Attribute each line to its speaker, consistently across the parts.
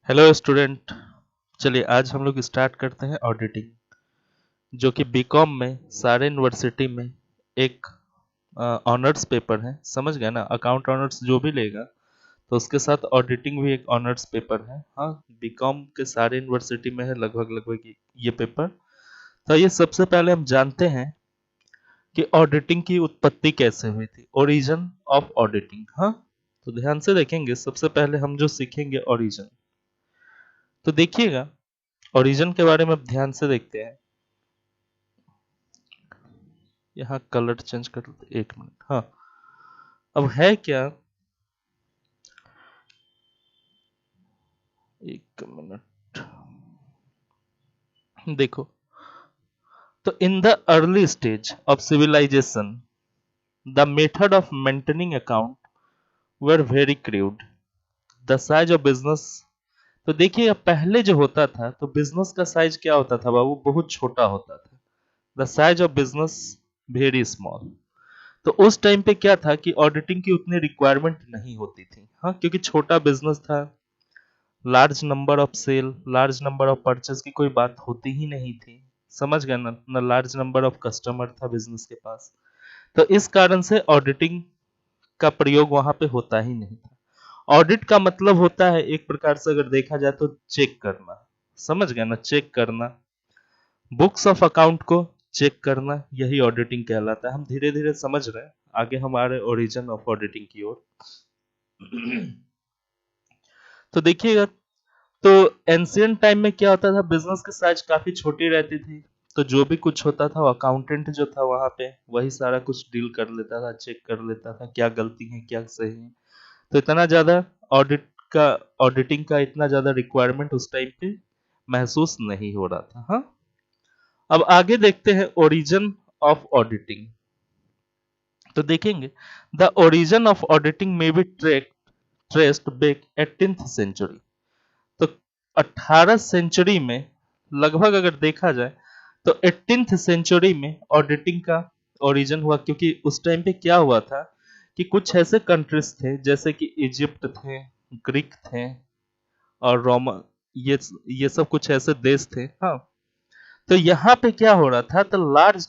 Speaker 1: Hello student. चलिए आज हम लोग स्टार्ट करते हैं ऑडिटिंग, जो कि बीकॉम में सारे यूनिवर्सिटी में एक ऑनर्स पेपर है। समझ गए ना? अकाउंट ऑनर्स जो भी लेगा तो उसके साथ ऑडिटिंग भी एक ऑनर्स पेपर है। हाँ, बीकॉम के सारे यूनिवर्सिटी में है लगभग लगभग ये पेपर। तो ये सबसे पहले हम जानते हैं कि ऑडिटिंग की उत्पत्ति कैसे हुई थी, ओरिजिन ऑफ ऑडिटिंग। हाँ, तो ध्यान से देखेंगे। सबसे पहले हम जो सीखेंगे ओरिजिन, तो देखिएगा ओरिजिन के बारे में अब ध्यान से देखते हैं। यहाँ कलर चेंज कर लेते, एक मिनट। हाँ, अब है क्या, एक मिनट देखो। तो in the early stage of civilization the method of maintaining account were very crude. The size of business, तो देखिए पहले जो होता था तो बिजनेस का साइज क्या होता था बाबू, बहुत छोटा होता था। The size of business very small. तो उस टाइम पे क्या था कि ऑडिटिंग की उतनी रिक्वायरमेंट नहीं होती थी। हाँ, क्योंकि छोटा बिजनेस था, large number of sale, large number of purchase की कोई बात होती ही नहीं थी। समझ गए ना? ना लार्ज नंबर ऑफ कस्टमर था बिजनेस के पास। तो इस कारण से ऑडिटिंग का प्रयोग वहां पे होता ही नहीं था। ऑडिट का मतलब होता है एक प्रकार से अगर देखा जाए तो चेक करना। समझ गए ना? चेक करना, बुक्स ऑफ अकाउंट को चेक करना, यही ऑडिटिंग कहलाता है। हम धीरे धीरे समझ रहे हैं, आगे हमारे ओरिजिन ऑफ ऑडिटिंग की ओर। तो देखिएगा, तो एंशियंट टाइम में क्या होता था, बिजनेस की साइज काफी छोटी रहती थी। तो जो भी कुछ होता था, अकाउंटेंट जो था वहां पे वही सारा कुछ डील कर लेता था, चेक कर लेता था क्या गलती है क्या सही है। तो इतना ज्यादा ऑडिट का ऑडिटिंग का इतना ज्यादा रिक्वायरमेंट उस टाइम पे महसूस नहीं हो रहा था। हाँ, अब आगे देखते हैं ओरिजिन ऑफ ऑडिटिंग। तो देखेंगे द ओरिजिन ऑफ ऑडिटिंग में be traced back 18th century. तो 18 सेंचुरी में लगभग अगर देखा जाए तो 18th सेंचुरी में ऑडिटिंग का ओरिजिन हुआ। क्योंकि उस टाइम पे क्या हुआ था कि कुछ ऐसे कंट्रीज थे जैसे कि इजिप्ट थे, ग्रीक थे और रोमा, ये सब कुछ ऐसे देश थे। हाँ, तो यहाँ पे क्या हो रहा था, तो लार्ज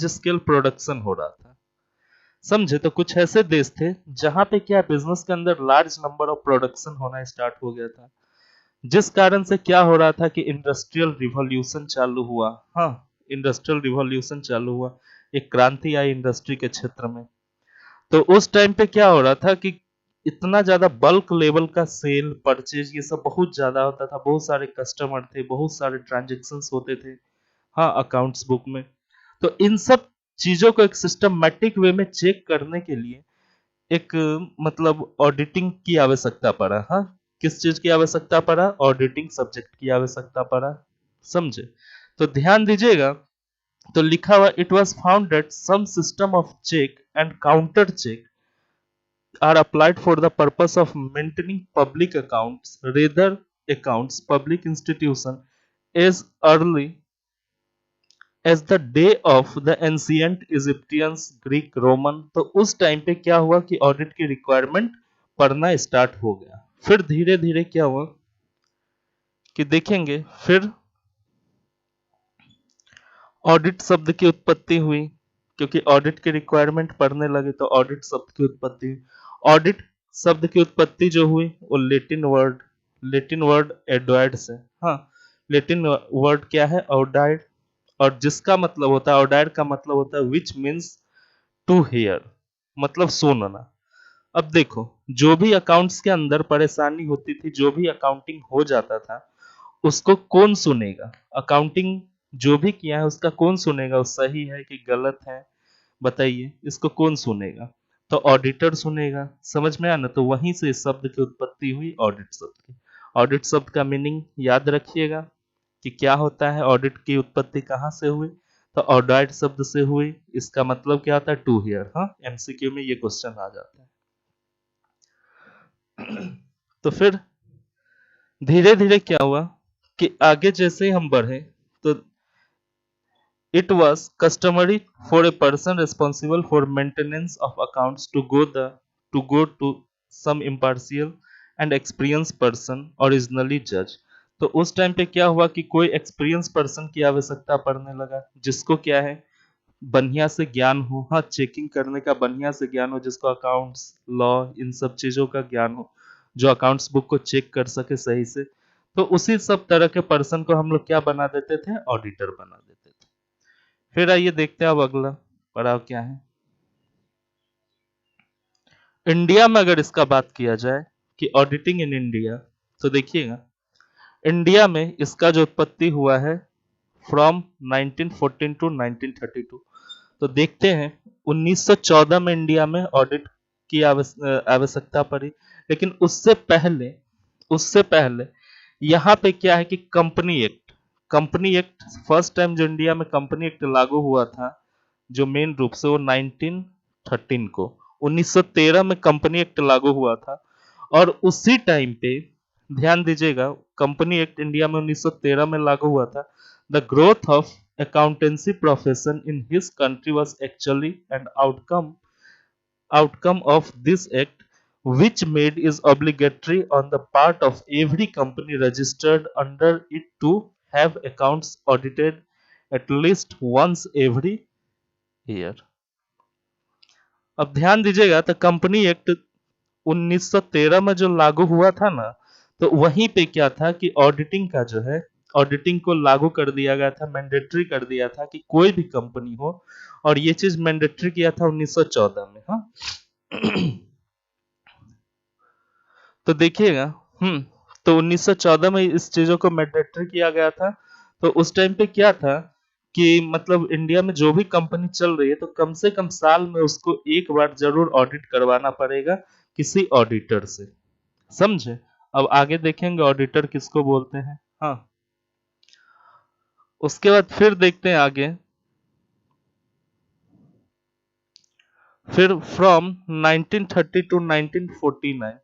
Speaker 1: स्केल प्रोडक्शन हो रहा था। समझे? तो कुछ ऐसे देश थे जहां पे क्या बिजनेस के अंदर लार्ज नंबर ऑफ प्रोडक्शन होना स्टार्ट हो गया था, जिस कारण से क्या हो रहा था कि इंडस्ट्रियल रिवॉल्यूशन चालू हुआ। हाँ, इंडस्ट्रियल रिवॉल्यूशन चालू हुआ, एक क्रांति आई इंडस्ट्री के क्षेत्र में। तो उस टाइम पे क्या हो रहा था कि इतना ज्यादा बल्क लेवल का सेल परचेज ये सब बहुत ज्यादा होता था, बहुत सारे कस्टमर थे, बहुत सारे ट्रांजेक्शन्स होते थे। हाँ, अकाउंट्स बुक में। तो इन सब चीजों को एक सिस्टमैटिक वे में चेक करने के लिए एक मतलब ऑडिटिंग की आवश्यकता पड़ा। हाँ, किस चीज की आवश्यकता पड़ा, ऑडिटिंग सब्जेक्ट की आवश्यकता पड़ा। समझे? तो ध्यान दीजिएगा, तो लिखा हुआ it was found that some system of check and counter check are applied for the purpose of maintaining public accounts rather accounts public institution as early as the day of the ancient Egyptians Greek Roman. तो उस time पे क्या हुआ कि audit की requirement पड़ना start हो गया। फिर धीरे धीरे क्या हुआ कि देखेंगे, फिर ऑडिट शब्द की उत्पत्ति हुई। क्योंकि ऑडिट की रिक्वायरमेंट पढ़ने लगे तो ऑडिट शब्द की उत्पत्ति हुई। ऑडिट शब्द की उत्पत्ति जो हुई वो लेटिन वर्ड एडॉयड से। हाँ, लेटिन वर्ड क्या है, ऑडाइड, और जिसका मतलब होता है, ऑडाइड का मतलब होता है विच मीन्स टू हियर, मतलब सुनना। अब देखो, जो भी अकाउंट्स के अंदर परेशानी होती थी, जो भी अकाउंटिंग हो जाता था, उसको कौन सुनेगा? अकाउंटिंग जो भी किया है उसका कौन सुनेगा, वो सही है कि गलत है, बताइए, इसको कौन सुनेगा? तो ऑडिटर सुनेगा। समझ में आया ना? तो वहीं से इस शब्द की उत्पत्ति हुई, ऑडिट शब्द की। ऑडिट शब्द का मीनिंग याद रखिएगा कि क्या होता है, ऑडिट की उत्पत्ति कहाँ से हुई, तो ऑडाइट शब्द से हुई। इसका मतलब क्या होता है, टू हियर। हाँ, एमसीक्यू में ये क्वेश्चन आ जाता है। तो फिर धीरे धीरे क्या हुआ कि आगे जैसे ही हम बढ़े तो it was customary for a person responsible for maintenance of accounts to go to some impartial and experience person originally जज। तो उस टाइम पे क्या हुआ कि कोई एक्सपीरियंस पर्सन की आवश्यकता पड़ने लगा, जिसको क्या है, बढ़िया से ज्ञान हो, हाँ, चेकिंग करने का बढ़िया से ज्ञान हो, जिसको अकाउंट्स, लॉ, इन सब चीजों का ज्ञान हो, जो अकाउंट्स बुक को चेक कर सके सही से। तो उसी सब तरह के पर्सन को हम लोग क्या बना देते थे, ऑडिटर बना देते थे। फिर आइए देखते हैं अब अगला पड़ाव क्या है। इंडिया में अगर इसका बात किया जाए कि ऑडिटिंग इन इंडिया, तो देखिएगा इंडिया में इसका जो उत्पत्ति हुआ है फ्रॉम 1914 टू 1932। तो देखते हैं 1914 में इंडिया में ऑडिट की आवश्यकता पड़ी, लेकिन उससे पहले यहाँ पे क्या है कि कंपनी एक्ट फर्स्ट टाइम जो इंडिया में कंपनी एक्ट लागू हुआ था, जो मेन रूप से वो 1913 को, 1913 में कंपनी एक्ट लागू हुआ था। और उसी टाइम पे ध्यान दीजिएगा, कंपनी एक्ट इंडिया में 1913 में लागू हुआ था। The growth of accountancy profession in his country was actually an outcome of this act, which made is obligatory on the part of every company registered under it to have accounts audited at least once every year। अब ध्यान दीजिएगा, तो company act 1913 में जो लागू हुआ था ना, तो वहीं पे क्या था कि ऑडिटिंग का जो है, ऑडिटिंग को लागू कर दिया गया था, मैंडेटरी कर दिया था कि कोई भी कंपनी हो, और ये चीज मैंडेटरी किया था 1914 में। हाँ तो देखिएगा, तो 1914 में इस चीजों को मैंडेटरी किया गया था। तो उस टाइम पे क्या था कि मतलब इंडिया में जो भी कंपनी चल रही है, तो कम से कम साल में उसको एक बार जरूर ऑडिट करवाना पड़ेगा किसी ऑडिटर से, समझे। अब आगे देखेंगे ऑडिटर किसको बोलते हैं। हाँ, उसके बाद फिर देखते हैं आगे। फिर from 1930 to 1949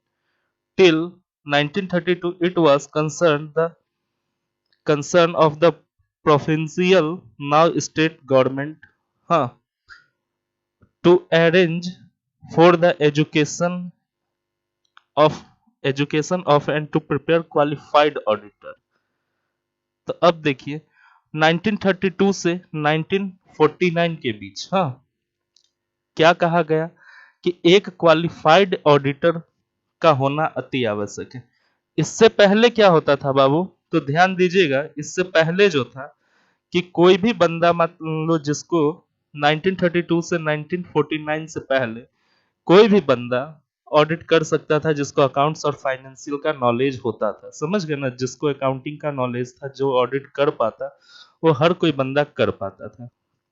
Speaker 1: till 1932 it was concern of the provincial, now state government, हाँ, to arrange for the education of and to prepare qualified auditor। तो अब देखिए 1932 से 1949 के बीच, हाँ, क्या कहा गया कि एक क्वालिफाइड ऑडिटर का होना अति आवश्यक है। इससे पहले क्या होता था बाबू, तो ध्यान दीजिएगा, इससे पहले जो था कि कोई भी बंदा मान लो जिसको 1932 से 1949 से पहले कोई भी बंदा ऑडिट कर सकता था, जिसको अकाउंट्स और फाइनेंशियल का नॉलेज होता था, समझ गए ना, जिसको अकाउंटिंग का नॉलेज था, जो ऑडिट कर पाता, वो हर कोई बंदा कर पाता था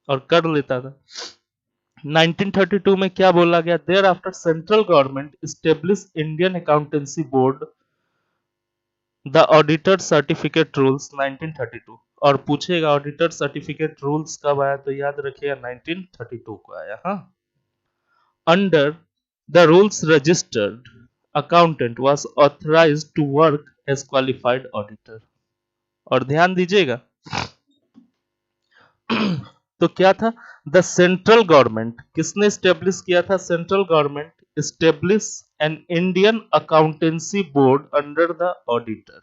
Speaker 1: और कर लेता था। 1932 में क्या बोला गया, thereafter central government establish Indian accountancy board the auditor certificate rules 1932। और पूछेगा ऑडिटर सर्टिफिकेट रूल्स कब आया, तो याद रखिएगा 1932 को आया। हाँ, under the rules registered accountant was authorised to work as qualified auditor. और ध्यान दीजिएगा तो क्या था, द सेंट्रल गवर्नमेंट किसने स्टेब्लिश किया था, central government establish an Indian accountancy board under the auditor.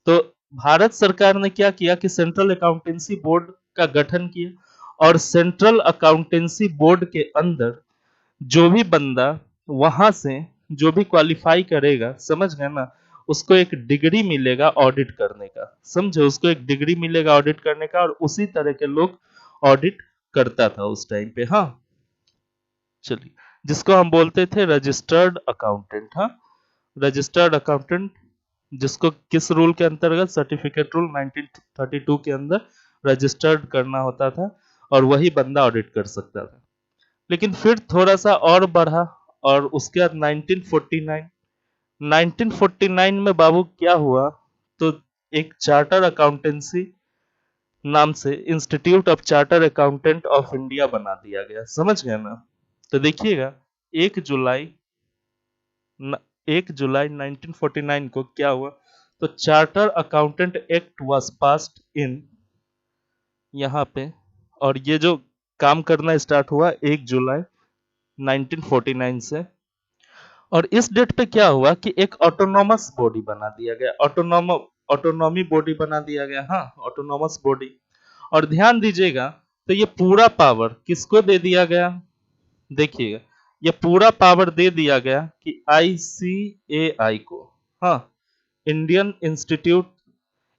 Speaker 1: तो भारत सरकार ने क्या किया कि सेंट्रल अकाउंटेंसी बोर्ड का गठन किया, और सेंट्रल अकाउंटेंसी बोर्ड के अंदर जो भी बंदा वहां से जो भी क्वालिफाई करेगा, समझ गए ना, उसको एक डिग्री मिलेगा ऑडिट करने का, समझे, उसको एक डिग्री मिलेगा ऑडिट करने का, और उसी तरह के लोग ऑडिट करता था उस टाइम पे। हाँ, चलिए, जिसको हम बोलते थे रजिस्टर्ड अकाउंटेंट। हाँ, रजिस्टर्ड अकाउंटेंट, जिसको किस रूल के अंतर्गत, सर्टिफिकेट रूल 1932 के अंदर रजिस्टर्ड करना होता था, और वही बंदा ऑडिट कर सकता था। लेकिन फिर थोड़ा सा और बढ़ा, और उसके बाद 1949 में बाबू क्या हुआ, तो एक चार्टर अकाउंटेंसी नाम से institute of charter accountant of India बना दिया गया, समझ गए ना। तो देखिएगा 1 जुलाई 1949 को क्या हुआ, तो charter accountant act was passed in यहाँ पे, और ये जो काम करना स्टार्ट हुआ 1 जुलाई 1949 से, और इस डेट पे क्या हुआ कि एक ऑटोनॉमस बॉडी बना दिया गया, ऑटोनॉमी बॉडी बना दिया गया, हाँ ऑटोनॉमस बॉडी। और ध्यान दीजिएगा, तो ये पूरा पावर किसको दे दिया गया, देखिएगा ये पूरा पावर दे दिया गया कि आईसीएआई को, हाँ Indian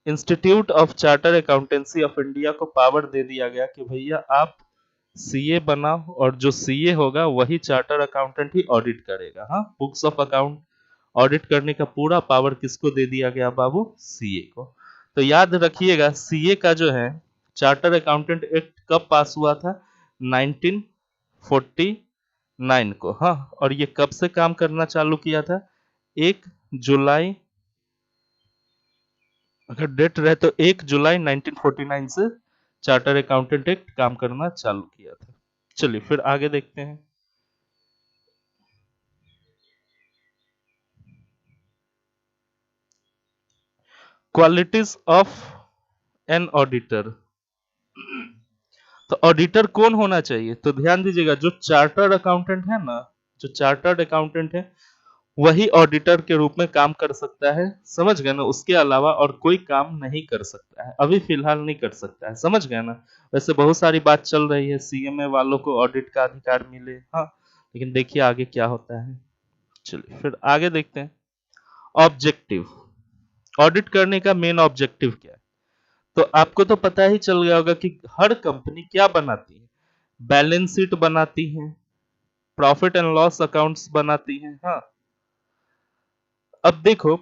Speaker 1: institute of charter accountancy of India को पावर दे दिया गया कि भैया आप सीए बनाओ, और जो सीए होगा वही चार्टर अकाउंटेंट ही ऑडिट करेगा, हाँ बुक्स ऑफ अकाउंट ऑडिट करने का पूरा पावर किसको दे दिया गया बाबू, सीए को। तो याद रखिएगा सीए का जो है चार्टर अकाउंटेंट एक्ट कब पास हुआ था, 1949 को, हाँ और ये कब से काम करना चालू किया था, 1 जुलाई, अगर डेट रहे तो 1 जुलाई 1949 से चार्टर अकाउंटेंट एक्ट काम करना चालू किया था। चलिए फिर आगे देखते हैं। Qualities of an auditor. तो ऑडिटर कौन होना चाहिए, तो ध्यान दीजिएगा जो चार्टर्ड अकाउंटेंट है ना, जो चार्टर्ड अकाउंटेंट है वही ऑडिटर के रूप में काम कर सकता है, समझ गए ना, उसके अलावा और कोई काम नहीं कर सकता है, अभी फिलहाल नहीं कर सकता है, समझ गए ना। वैसे बहुत सारी बात चल रही है सीएमए वालों को ऑडिट का अधिकार मिले, हाँ लेकिन देखिए आगे क्या होता है। चलिए फिर आगे देखते हैं। ऑब्जेक्टिव, ऑडिट करने का मेन ऑब्जेक्टिव क्या है, तो आपको तो पता ही चल गया होगा कि हर कंपनी क्या बनाती है, बैलेंस शीट बनाती है, प्रॉफिट एंड लॉस अकाउंट्स बनाती है, हाँ अब देखो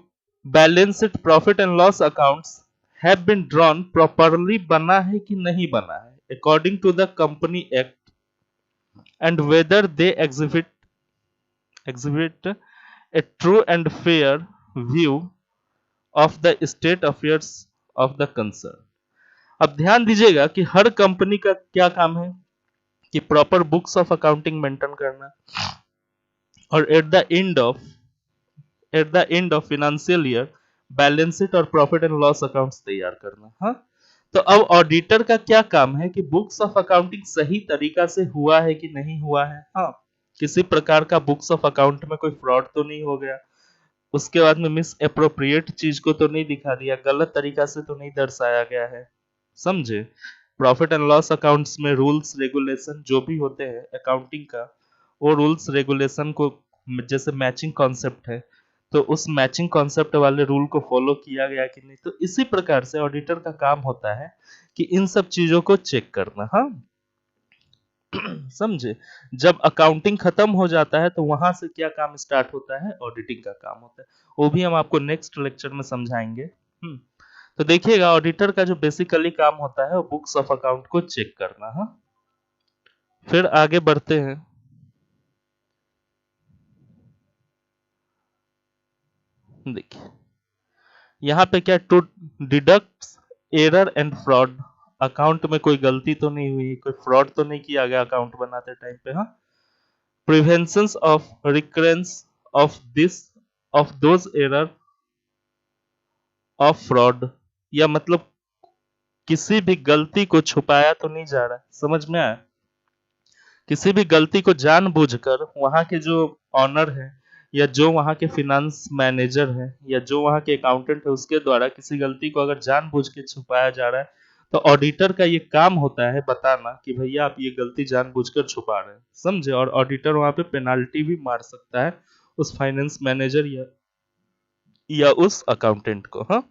Speaker 1: balance sheet profit and loss accounts have been drawn properly, बना है कि नहीं बना है according to the company act, and whether they exhibit a true and fair view of the state affairs of the concern। अब ध्यान दीजिएगा कि हर कंपनी का क्या काम है कि proper books of accounting maintain करना, और at the end of financial year balance sheet और प्रॉफिट एंड लॉस अकाउंट्स तैयार करना, हाँ तो अब ऑडिटर का क्या काम है कि बुक्स ऑफ अकाउंटिंग सही तरीका से हुआ है कि नहीं हुआ है, हाँ किसी प्रकार का बुक्स ऑफ अकाउंट में कोई फ्रॉड तो नहीं हो गया, उसके बाद में मिस अप्रोप्रिएट चीज को तो नहीं दिखा दिया, गलत तरीका से तो नहीं दर्शाया गया है, समझे। प्रॉफिट एंड लॉस अकाउंट्स में रूल्स रेगुलेशन जो भी होते हैं अकाउंटिंग का, वो रूल्स रेगुलेशन को जैसे मैचिंग कॉन्सेप्ट है, तो उस मैचिंग कॉन्सेप्ट वाले रूल को फॉलो किया गया कि नहीं, तो इसी प्रकार से ऑडिटर का काम होता है कि इन सब चीजों को चेक करना, हाँ समझे। जब अकाउंटिंग खत्म हो जाता है तो वहां से क्या काम स्टार्ट होता है, ऑडिटिंग का काम होता है, वो भी हम आपको नेक्स्ट लेक्चर में समझाएंगे। तो देखिएगा ऑडिटर का जो बेसिकली काम होता है वो बुक्स ऑफ अकाउंट को चेक करना, हाँ फिर आगे बढ़ते हैं। देखिए यहाँ पे क्या, to deduct error and fraud, account में कोई गलती तो नहीं हुई, कोई फ्रॉड तो नहीं किया गया अकाउंट बनाते टाइम पे, हाँ prevention of recurrence of this of those error of fraud, या मतलब किसी भी गलती को छुपाया तो नहीं जा रहा, समझ में आया, किसी भी गलती को जानबूझकर वहां के जो ऑनर है या जो वहां के फिनेंस मैनेजर है या जो वहां के अकाउंटेंट है उसके द्वारा किसी गलती को अगर जानबूझ के छुपाया जा रहा है, तो ऑडिटर का ये काम होता है बताना कि भैया आप ये गलती जानबूझकर छुपा रहे हैं, समझे। और ऑडिटर वहां पे पेनाल्टी भी मार सकता है उस फाइनेंस मैनेजर या उस अकाउंटेंट को, हाँ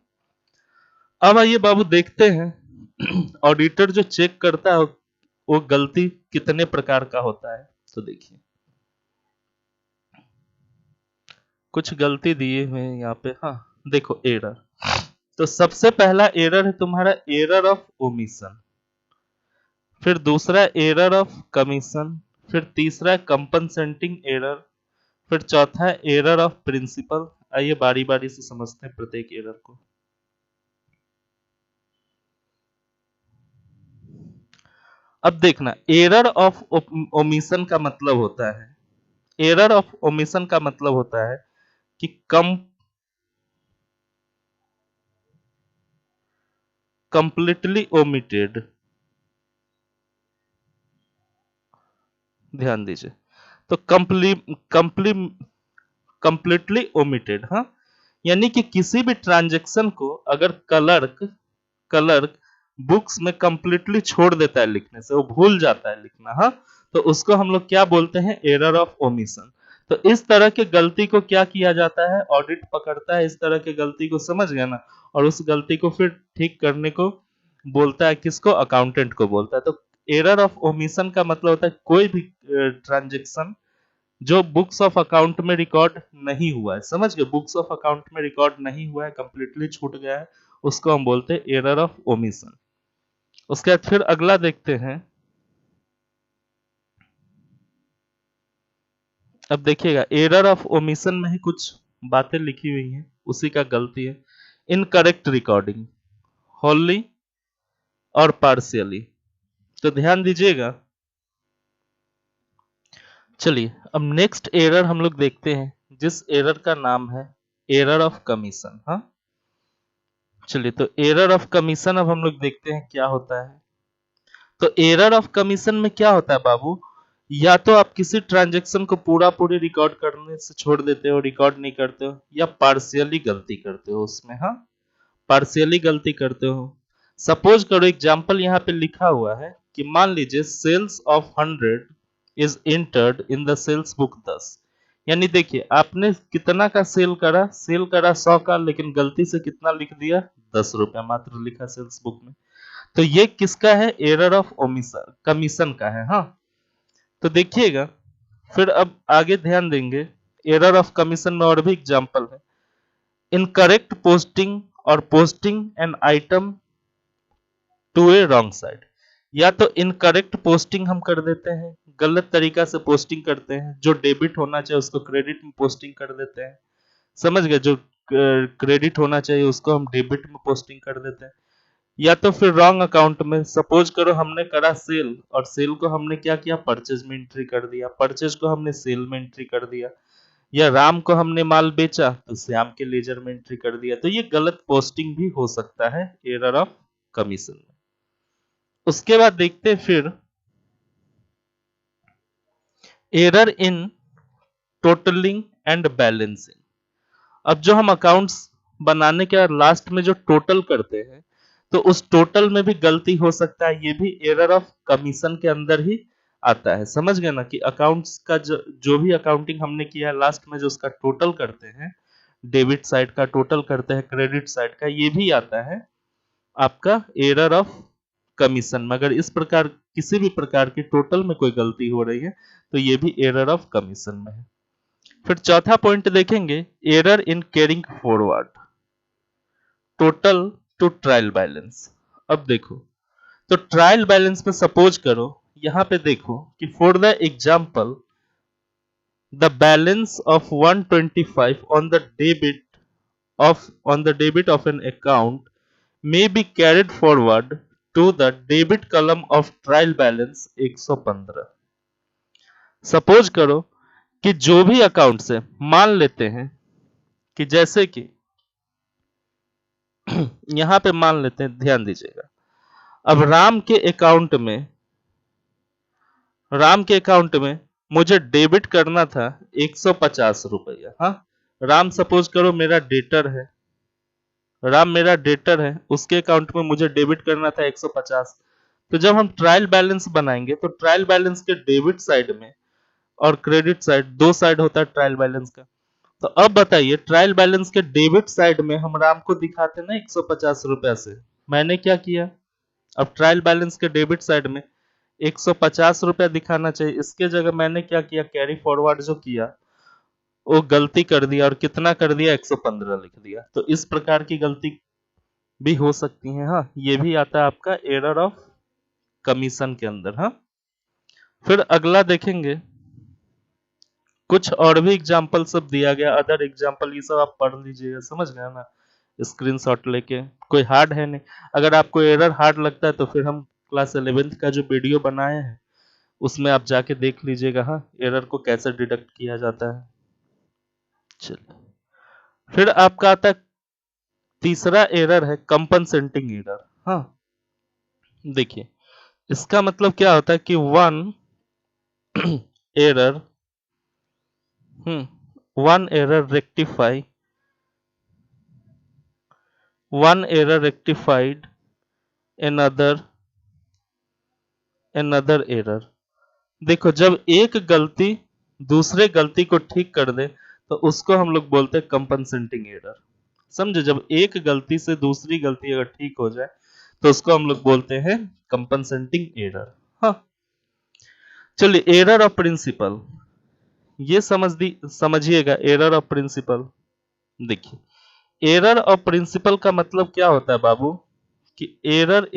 Speaker 1: अब आइए बाबू देखते हैं ऑडिटर जो चेक करता है वो गलती कितने प्रकार का होता है। तो देखिए कुछ गलती दिए हुए हैं यहाँ पे, हाँ देखो एरर, तो सबसे पहला एरर है तुम्हारा एरर ऑफ ओमिशन, फिर दूसरा एरर ऑफ कमीशन, फिर तीसरा कंपनसेटिंग एरर, फिर चौथा एरर ऑफ प्रिंसिपल। आइए बारी बारी से समझते हैं प्रत्येक एरर को। अब देखना एरर ऑफ ओमिशन का मतलब होता है, एरर ऑफ ओमिशन का मतलब होता है कि कंप्लीटली ओमिटेड, ध्यान दीजिए, तो कंप्ली कंप्लीटली ओमिटेड। हाँ, यानी कि किसी भी ट्रांजैक्शन को अगर क्लर्क बुक्स में कंप्लीटली छोड़ देता है लिखने से, वो भूल जाता है लिखना, हाँ, तो उसको हम लोग क्या बोलते हैं, एरर ऑफ ओमिशन। तो इस तरह की गलती को क्या किया जाता है, ऑडिट पकड़ता है, इस तरह की गलती को, समझ गया ना, और उस गलती को फिर ठीक करने को बोलता है किसको, अकाउंटेंट को बोलता है। तो एरर ऑफ ओमिशन का मतलब होता है कोई भी ट्रांजेक्शन जो बुक्स ऑफ अकाउंट में रिकॉर्ड नहीं हुआ है, समझ गए, बुक्स ऑफ अकाउंट में रिकॉर्ड नहीं हुआ है, कंप्लीटली छूट गया है, उसको हम बोलते हैं एरर ऑफ ओमिशन। उसके बाद फिर अगला देखते हैं। अब देखिएगा, एरर ऑफ ओमिशन में ही कुछ बातें लिखी हुई हैं, उसी का गलती है। इनकरेक्ट रिकॉर्डिंग, होली और पार्शियली, तो ध्यान दीजिएगा। चलिए अब नेक्स्ट एरर हम लोग देखते हैं, जिस एरर का नाम है एरर ऑफ कमीशन। हाँ, चलिए, तो एरर ऑफ कमीशन अब हम लोग देखते हैं क्या होता है। तो एरर ऑफ कमीशन में क्या होता है बाबू, या तो आप किसी ट्रांजैक्शन को पूरा पूरी रिकॉर्ड करने से छोड़ देते हो, रिकॉर्ड नहीं करते हो, या पार्शियली गलती करते हो उसमें। हाँ, पार्शियली गलती करते हो। सपोज करो, एग्जांपल यहाँ पे लिखा हुआ है कि मान लीजिए sales of 100 is entered in the sales book 10। यानी देखिए, आपने कितना का सेल करा 100 का, लेकिन गलती से कितना लिख दिया, 10 रुपया मात्र लिखा सेल्स बुक में। तो ये किसका है, एरर ऑफ ओमिशन, कमीशन का है। हाँ, तो देखिएगा, फिर अब आगे ध्यान देंगे, एरर ऑफ कमीशन में और भी एग्जांपल है। इनकरेक्ट पोस्टिंग और posting an item to a wrong side, या तो इनकरेक्ट पोस्टिंग हम कर देते हैं, गलत तरीका से पोस्टिंग करते हैं, जो डेबिट होना चाहिए उसको क्रेडिट में पोस्टिंग कर देते हैं, समझ गए, जो क्रेडिट होना चाहिए उसको हम डेबिट में पोस्टिंग कर देते हैं। या तो फिर रॉन्ग अकाउंट में, सपोज करो हमने करा सेल, और सेल को हमने क्या किया, परचेज में एंट्री कर दिया, परचेज को हमने सेल में एंट्री कर दिया। या राम को हमने माल बेचा तो श्याम के लेजर में एंट्री कर दिया। तो ये गलत पोस्टिंग भी हो सकता है एरर ऑफ कमीशन में। उसके बाद देखते हैं फिर error in totalling and balancing. अब जो हम अकाउंट्स बनाने के लास्ट में जो टोटल करते हैं, तो उस टोटल में भी गलती हो सकता है, ये भी एरर ऑफ कमीशन के अंदर ही आता है। समझ गए ना, कि अकाउंट्स का जो भी अकाउंटिंग हमने किया है, लास्ट में जो उसका टोटल करते हैं, डेबिट साइड का टोटल करते हैं, क्रेडिट साइड का, ये भी आता है आपका एरर ऑफ कमीशन में। अगर इस प्रकार किसी भी प्रकार की टोटल में कोई गलती हो रही है, तो ये भी एरर ऑफ कमीशन में है। फिर चौथा पॉइंट देखेंगे, error in carrying forward total two trial balance. अब देखो, तो ट्रायल बैलेंस में सपोज करो, यहां पे देखो कि for the example the balance of 125 on the debit of an account may be carried forward to the debit column of trial balance 115। Suppose करो कि जो भी अकाउंट से, मान लेते हैं कि जैसे कि यहां पे मान लेते हैं, ध्यान दीजिएगा, अब राम के अकाउंट में मुझे डेबिट करना था 150 रुपया। हाँ, राम सपोज करो मेरा डेटर है, उसके अकाउंट में मुझे डेबिट करना था 150। तो जब हम ट्रायल बैलेंस बनाएंगे, तो ट्रायल बैलेंस के डेबिट साइड में और क्रेडिट साइड, दो साइड होता है ट्रायल बैलेंस का। तो अब बताइए, ट्रायल बैलेंस के डेबिट साइड में हम राम को दिखाते ना 150 रुपया से, मैंने क्या किया, अब ट्रायल बैलेंस के डेबिट साइड में 150 रुपया दिखाना चाहिए, इसके जगह मैंने क्या किया, कैरी फॉरवर्ड जो किया वो गलती कर दिया, और कितना कर दिया, 115 लिख दिया। तो इस प्रकार की गलती भी हो सकती है। हाँ, ये भी आता है आपका एरर ऑफ कमीशन के अंदर। हाँ, फिर अगला देखेंगे, कुछ और भी एग्जाम्पल सब दिया गया, अदर एग्जाम्पल, ये सब आप पढ़ लीजिएगा, समझ गए ना, स्क्रीनशॉट लेके, कोई हार्ड है नहीं। अगर आपको एरर हार्ड लगता है तो फिर हम क्लास 11th का जो वीडियो बनाए हैं उसमें आप जाके देख लीजिएगा, हाँ, एरर को कैसे डिडक्ट किया जाता है। चलिए, फिर आपका आता है तीसरा एरर है कंपनसेटिंग एरर। हाँ, देखिए, इसका मतलब क्या होता है कि one error one error rectify, one error rectified another error। देखो जब एक गलती दूसरे गलती को ठीक कर दे तो उसको हम लोग बोलते हैं कंपनसेटिंग एरर। समझे, जब एक गलती से दूसरी गलती अगर ठीक हो जाए तो उसको हम लोग बोलते हैं कंपनसेटिंग एरर। हाँ, चलिए एरर ऑफ प्रिंसिपल, ये समझिएगा एरर ऑफ प्रिंसिपल। देखिए एरर ऑफ प्रिंसिपल का मतलब क्या होता है बाबू, कि एरर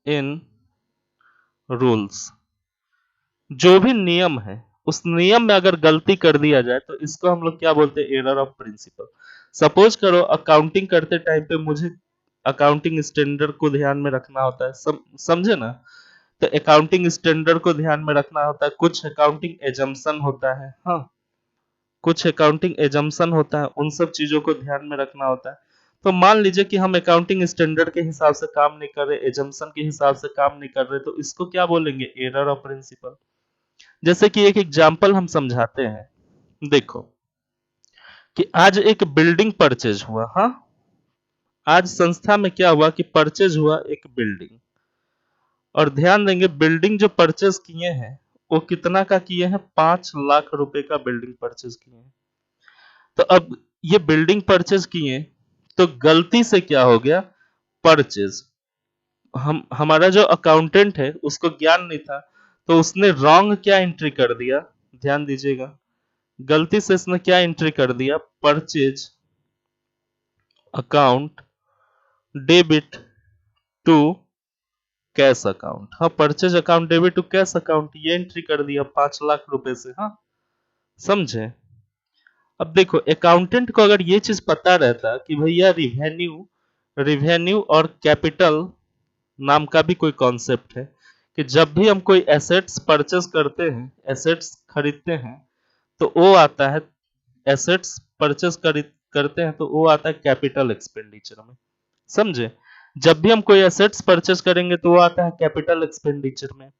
Speaker 1: इन रूल्स, जो भी नियम है उस नियम में अगर गलती कर दिया जाए तो इसको हम लोग क्या बोलते हैं, एरर ऑफ प्रिंसिपल। सपोज करो अकाउंटिंग करते टाइम पे मुझे अकाउंटिंग स्टैंडर्ड को ध्यान में रखना होता है, समझे ना। तो अकाउंटिंग स्टैंडर्ड को ध्यान में रखना होता है, कुछ अकाउंटिंग एजम्पशन होता है, हाँ कुछ अकाउंटिंग एजम्पशन होता है, उन सब चीजों को ध्यान में रखना होता है। तो मान लीजिए कि हम अकाउंटिंग स्टैंडर्ड के हिसाब से काम नहीं कर रहे, एजम्पशन के हिसाब से काम नहीं कर रहे, तो इसको क्या बोलेंगे, एरर ऑफ प्रिंसिपल। जैसे कि एक एग्जाम्पल हम समझाते हैं। देखो कि आज एक बिल्डिंग परचेज हुआ, हाँ आज संस्था में क्या हुआ कि परचेज हुआ एक बिल्डिंग, और ध्यान देंगे बिल्डिंग जो परचेज किए हैं वो कितना का किए हैं, 5 लाख रुपए का बिल्डिंग परचेज किए हैं। तो अब ये बिल्डिंग परचेज किए तो गलती से क्या हो गया, परचेज, हमारा जो अकाउंटेंट है उसको ज्ञान नहीं था, तो उसने रॉन्ग क्या एंट्री कर दिया, ध्यान दीजिएगा, गलती से इसने क्या एंट्री कर दिया, purchase account debit to cash account. हाँ purchase account debit to cash account ये एंट्री कर दिया 5 लाख रुपए से, हाँ समझे। अब देखो अकाउंटेंट को अगर ये चीज पता रहता कि भैया रिवेन्यू और कैपिटल नाम का भी कोई कॉन्सेप्ट है, कि जब भी हम कोई एसेट्स परचेज करते हैं, एसेट्स खरीदते हैं, तो वो आता है, एसेट्स परचेज करते हैं तो वो आता है कैपिटल एक्सपेंडिचर में, समझे। जब भी हम कोई एसेट्स परचेज करेंगे तो वो आता है कैपिटल एक्सपेंडिचर में,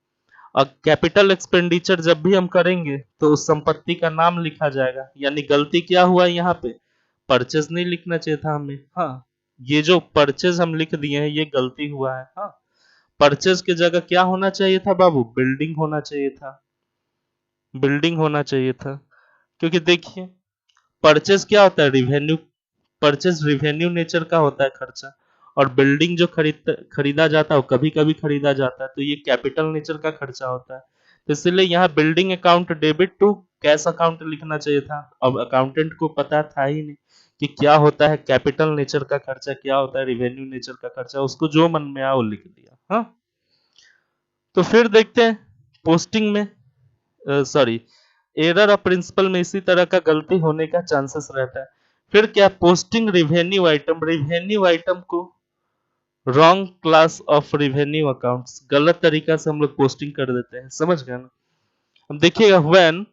Speaker 1: और कैपिटल एक्सपेंडिचर जब भी हम करेंगे तो उस संपत्ति का नाम लिखा जाएगा। यानी गलती क्या हुआ यहाँ पे, परचेज नहीं लिखना चाहिए था हमें, हाँ ये जो परचेज हम लिख दिए हैं ये गलती हुआ है। हाँ परचेज की जगह क्या होना चाहिए था बाबू, बिल्डिंग होना चाहिए था, बिल्डिंग होना चाहिए था। क्योंकि देखिए परचेज क्या होता है, रिवेन्यू, परचेज रिवेन्यू नेचर का होता है खर्चा, और बिल्डिंग जो खरीदा जाता है वो कभी कभी खरीदा जाता है, तो ये कैपिटल नेचर का खर्चा होता है। तो इसलिए यहाँ building account debit to cash account लिखना चाहिए था। अब अकाउंटेंट को पता था ही नहीं कि क्या होता है कैपिटल नेचर का खर्चा, क्या होता है रिवेन्यू नेचर का खर्चा, उसको जो मन में आया वो लिख दिया। हाँ तो फिर देखते हैं पोस्टिंग में, सॉरी एरर ऑफ प्रिंसिपल में इसी तरह का गलती होने का चांसेस रहता है। फिर क्या, पोस्टिंग रिवेन्यू आइटम को wrong class of revenue accounts, गलत तरीका से हम लोग पोस्टिंग कर देते हैं, समझ गए ना। अब देखिएगा when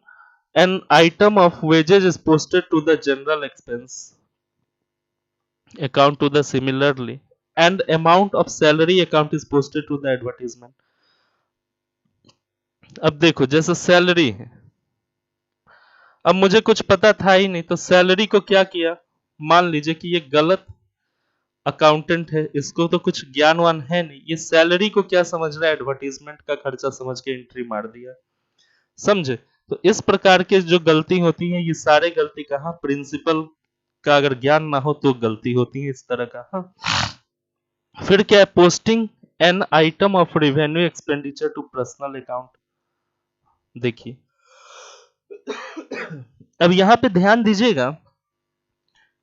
Speaker 1: an item of wages is posted to the general expense account to the similarly and amount of salary account is posted to the advertisement. अब देखो जैसे सैलरी है, अब मुझे कुछ पता था ही नहीं तो सैलरी को क्या किया, मान लीजिए कि ये गलत अकाउंटेंट है, इसको तो कुछ ज्ञानवान है नहीं, ये सैलरी को क्या समझ रहा है, एडवर्टीजमेंट का खर्चा समझ के एंट्री मार दिया, समझे। तो इस प्रकार के जो गलती होती है ये सारे गलती कहाँ, प्रिंसिपल का अगर ज्ञान ना हो तो गलती होती है इस तरह का। हाँ फिर क्या है, posting an item of revenue expenditure to personal account. देखिए अब यहां पे ध्यान दीजिएगा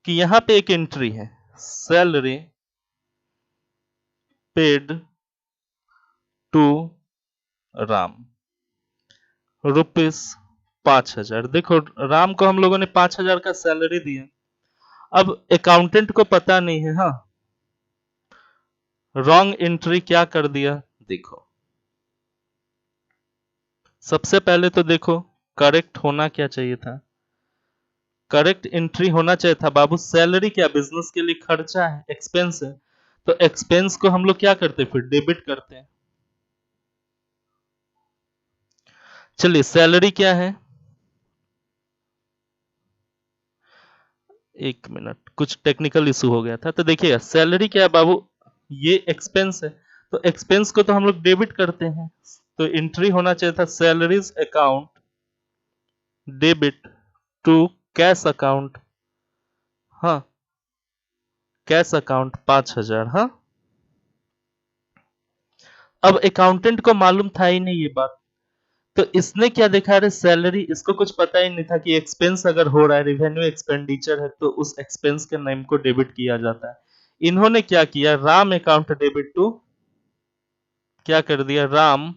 Speaker 1: कि यहां पे एक एंट्री है, salary paid to Ram rupees 5,000। देखो राम को हम लोगों ने 5,000 का सैलरी दिया, अब अकाउंटेंट को पता नहीं है, हाँ रॉन्ग एंट्री क्या कर दिया। देखो सबसे पहले तो देखो करेक्ट होना क्या चाहिए था, करेक्ट एंट्री होना चाहिए था बाबू, सैलरी क्या बिजनेस के लिए खर्चा है, एक्सपेंस है, तो एक्सपेंस को हम लोग क्या करते फिर डेबिट करते हैं। चलिए सैलरी क्या है, एक मिनट कुछ टेक्निकल इशू हो गया था। तो देखिएगा सैलरी क्या है बाबू, ये एक्सपेंस है, तो एक्सपेंस को तो हम लोग डेबिट करते हैं, तो एंट्री होना चाहिए था salaries account debit to cash account, हाँ कैश अकाउंट 5,000। हाँ अब अकाउंटेंट को मालूम था ही नहीं ये बात, तो इसने क्या देखा, अरे सैलरी, इसको कुछ पता ही नहीं था कि एक्सपेंस अगर हो रहा है, रिवेन्यू एक्सपेंडिचर है, तो उस एक्सपेंस के नेम को डेबिट किया जाता है। इन्होंने क्या किया, राम अकाउंट डेबिट टू, क्या कर दिया, Ram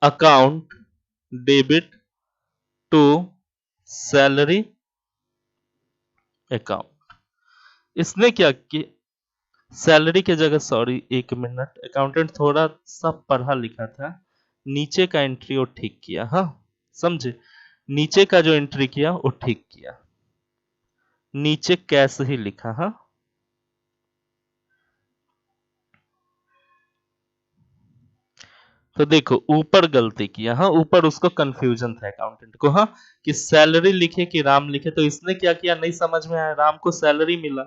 Speaker 1: account debit to salary account. इसने क्या कि सैलरी के जगह, सॉरी एक मिनट, अकाउंटेंट थोड़ा सा पढ़ा लिखा था, नीचे का एंट्री वो ठीक किया, हाँ समझे, नीचे का जो एंट्री किया वो ठीक किया, नीचे कैश ही लिखा, हाँ तो देखो ऊपर गलती किया, हाँ ऊपर उसको कंफ्यूजन था अकाउंटेंट को, हाँ कि सैलरी लिखे कि राम लिखे, तो इसने क्या किया, नहीं समझ में आया, राम को सैलरी मिला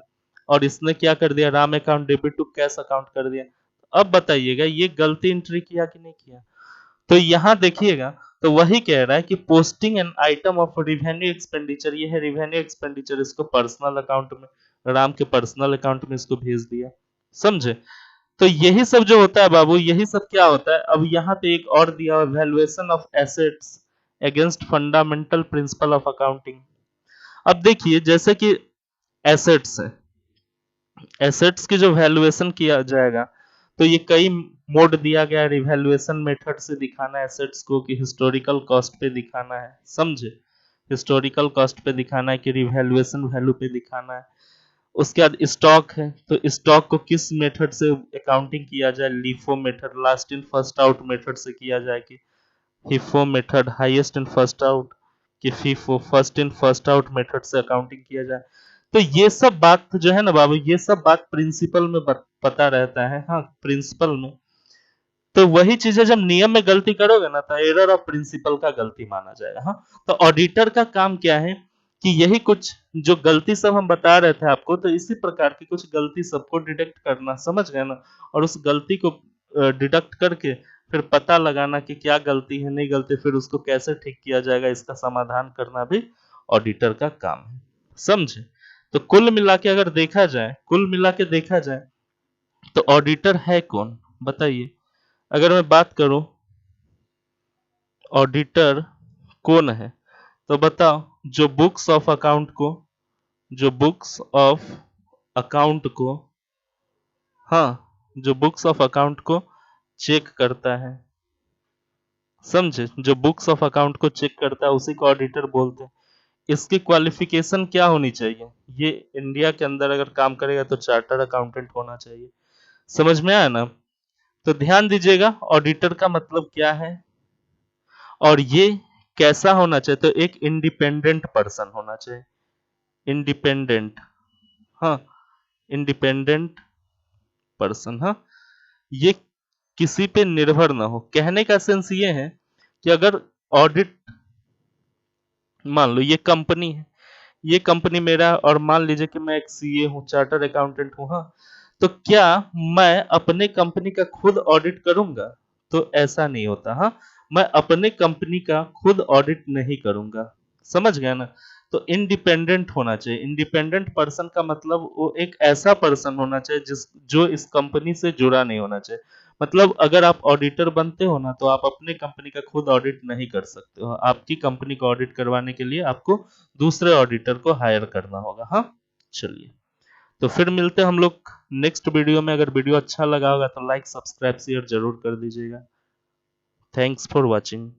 Speaker 1: और इसने क्या कर दिया, Ram account debit to cash account कर दिया। अब बताइएगा ये गलती एंट्री किया कि नहीं किया, तो यहां देखिएगा, तो वही कह रहा है कि posting an item of revenue expenditure, ये है रिवेन्यू एक्सपेंडिचर, इसको पर्सनल अकाउंट में, राम के पर्सनल अकाउंट में इसको भेज दिया, समझे। तो यही सब जो होता है बाबू, यही सब क्या होता है, अब यहाँ पे एक और दिया हुआ, valuation of assets against fundamental principle of accounting. अब देखिए जैसे कि एसेट्स है, एसेट्स की जो वैल्यूएशन किया जाएगा, तो ये कई मोड दिया गया है रिवैल्यूएशन मेथड से दिखाना है एसेट्स को, कि हिस्टोरिकल कॉस्ट पे दिखाना है, समझे, हिस्टोरिकल कॉस्ट पे दिखाना है कि रिवैल्यूएशन वैल्यू पे दिखाना है। उसके बाद स्टॉक है, तो स्टॉक को किस मेथड से अकाउंटिंग किया जाए, LIFO method, last in first out method से किया जाए, कि HIFO method, highest in first out, कि FIFO, first in first out method से अकाउंटिंग किया जाए। तो ये सब बात जो है ना बाबू, ये सब बात प्रिंसिपल में पता रहता है, हाँ प्रिंसिपल में। तो वही चीजें जब नियम में गलती करोगे ना, तो एरर ऑफ प्रिंसिपल का गलती माना जाएगा, हाँ। तो ऑडिटर का काम क्या है, कि यही कुछ जो गलती सब हम बता रहे थे आपको, तो इसी प्रकार की कुछ गलती सबको डिटेक्ट करना, समझ गए ना, और उस गलती को डिडक्ट करके फिर पता लगाना कि क्या गलती है, नहीं गलती, फिर उसको कैसे ठीक किया जाएगा, इसका समाधान करना भी ऑडिटर का काम है, समझे। तो कुल मिला के अगर देखा जाए, कुल मिला के देखा जाए, तो ऑडिटर है कौन, बताइए। अगर मैं बात करूं ऑडिटर कौन है, तो बताओ, जो बुक्स ऑफ अकाउंट को, जो बुक्स ऑफ अकाउंट को, हाँ जो बुक्स ऑफ अकाउंट को चेक करता है, समझे, जो बुक्स ऑफ अकाउंट को चेक करता है उसी को ऑडिटर बोलते हैं। इसकी क्वालिफिकेशन क्या होनी चाहिए, ये इंडिया के अंदर अगर काम करेगा तो चार्टर्ड अकाउंटेंट होना चाहिए, समझ में आया ना। तो ध्यान दीजिएगा ऑडिटर का मतलब क्या है, और ये कैसा होना चाहिए, तो एक इंडिपेंडेंट पर्सन होना चाहिए, इंडिपेंडेंट, हाँ इंडिपेंडेंट पर्सन, हाँ ये किसी पे निर्भर ना हो। कहने का सेंस ये है कि अगर ऑडिट, मान लो ये कंपनी है, ये कंपनी मेरा, और मान लीजिए कि मैं एक सीए हूँ, चार्टर्ड अकाउंटेंट हूँ, हाँ तो क्या मैं अपने कंपनी का खुद ऑडिट करूंगा, तो ऐसा नहीं होता, हाँ मैं अपने कंपनी का खुद ऑडिट नहीं करूंगा, समझ गया ना। तो इंडिपेंडेंट होना चाहिए, इंडिपेंडेंट पर्सन का मतलब वो एक ऐसा पर्सन होना चाहिए जिस जो इस कंपनी से जुड़ा नहीं होना चाहिए। मतलब अगर आप ऑडिटर बनते हो ना, तो आप अपने कंपनी का खुद ऑडिट नहीं कर सकते हो, आपकी कंपनी को ऑडिट करवाने के लिए आपको दूसरे ऑडिटर को हायर करना होगा, हाँ। चलिए, तो फिर मिलते हैं हम लोग नेक्स्ट वीडियो में। अगर वीडियो अच्छा लगा होगा तो लाइक सब्सक्राइब शेयर जरूर कर दीजिएगा। Thanks for watching.